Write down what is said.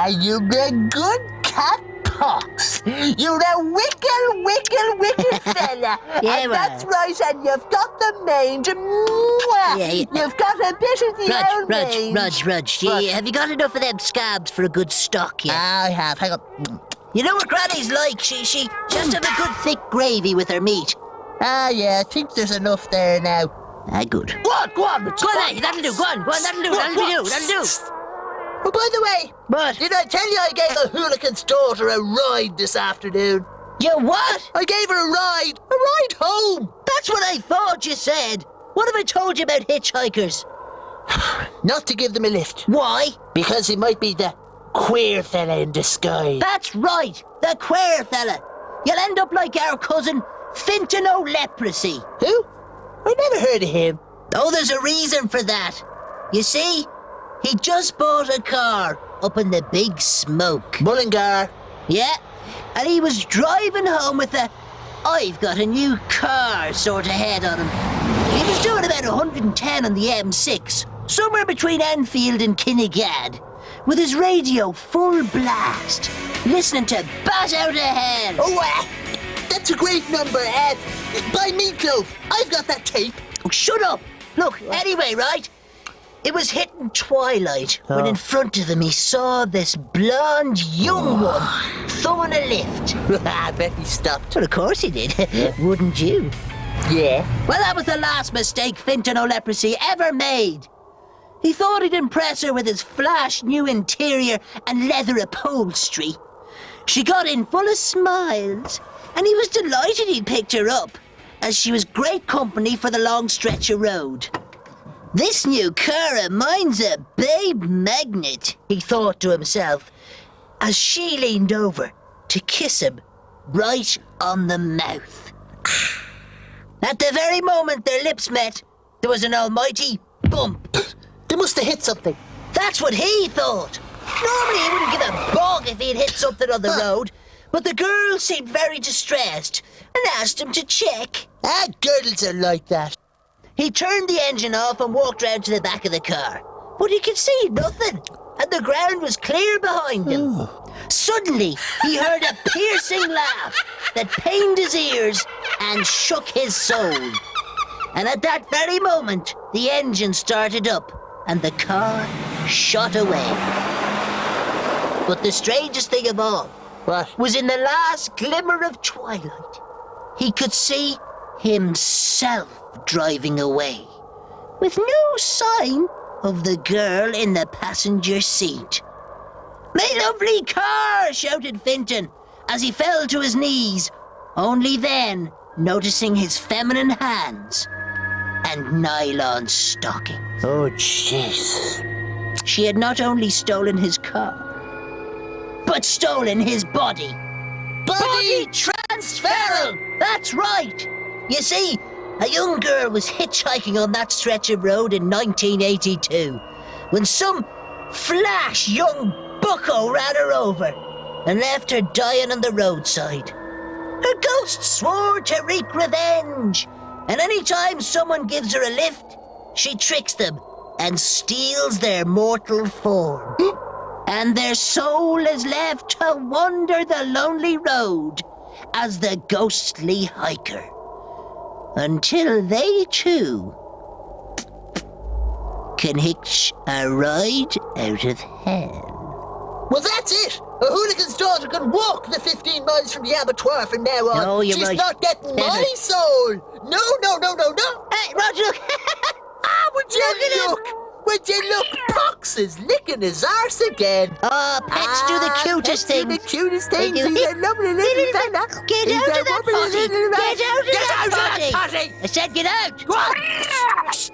you're a good cat, Pox. You're a wicked fella. Yeah, and well. that's right, and you've got the mange. Mwah. Yeah. You've got a bit of the old mange. Rudge. What? Have you got enough of them scabs for a good stock yet? I have. Hang on. You know what Granny's like? She just have a good thick gravy with her meat. Yeah, I think there's enough there now. Good. Go on. Go on, that'll do. Go on, that'll do. Oh, by the way, What? did I tell you I gave a hooligan's daughter a ride this afternoon? You what? I gave her a ride home. That's what I thought you said. What have I told you about hitchhikers? Not to give them a lift, Why? because he might be the queer fella in disguise. That's right, the queer fella. You'll end up like our cousin, Fintan O'Leprosy. Who? I never heard of him. Oh, there's a reason for that. You see, he just bought a car up in the big smoke. Mullingar. Yeah, and he was driving home with a "I've got a new car" sort of head on him. He was doing about 110 on the M6, somewhere between Enfield and Kinnegad, with his radio full blast, listening to Bat Out of Hell. Oh, that's a great number, Ed. By Meatloaf. I've got that tape. Oh, shut up! Look, anyway, right? It was hitting twilight when in front of him he saw this blonde young one thumbing a lift. I bet he stopped. Well, of course he did. Wouldn't you? Yeah. Well, that was the last mistake Fintan O'Leprosy ever made. He thought he'd impress her with his flash new interior and leather upholstery. She got in full of smiles, and he was delighted he'd picked her up, as she was great company for the long stretch of road. This new car of mine's a babe magnet, he thought to himself, as she leaned over to kiss him right on the mouth. At the very moment their lips met, there was an almighty bump. They must have hit something. That's what he thought. Normally he wouldn't give a bog if he'd hit something on the road, but the girl seemed very distressed and asked him to check. Girls are like that. He turned the engine off and walked round to the back of the car, but he could see nothing, and the ground was clear behind him. Suddenly, he heard a piercing laugh that pained his ears and shook his soul. And at that very moment, the engine started up and the car shot away. But the strangest thing of all What? was in the last glimmer of twilight, he could see himself driving away, with no sign of the girl in the passenger seat. "My lovely car!" shouted Fintan, as he fell to his knees, only then noticing his feminine hands and nylon stockings. Oh, jeez. She had not only stolen his car, but stolen his body. Body transferal! That's right! You see, a young girl was hitchhiking on that stretch of road in 1982 when some flash young bucko ran her over and left her dying on the roadside. Her ghost swore to wreak revenge, and any time someone gives her a lift, she tricks them and steals their mortal form. And their soul is left to wander the lonely road as the ghostly hiker, until they too can hitch a ride out of hell. Well, that's it. A hooligan's daughter can walk the 15 miles from the abattoir from now on. No, you're She's right. not getting Better. my soul. No. Hey, Roger, look! Would you look? Would you look? Pox is licking his arse again. Oh, pets do the cutest Pets do things. the cutest things. They do. He's a lovely little fella. Get He's out a of that lovely potty! little Get out of Get that out of that potty! potty! I said get out! What?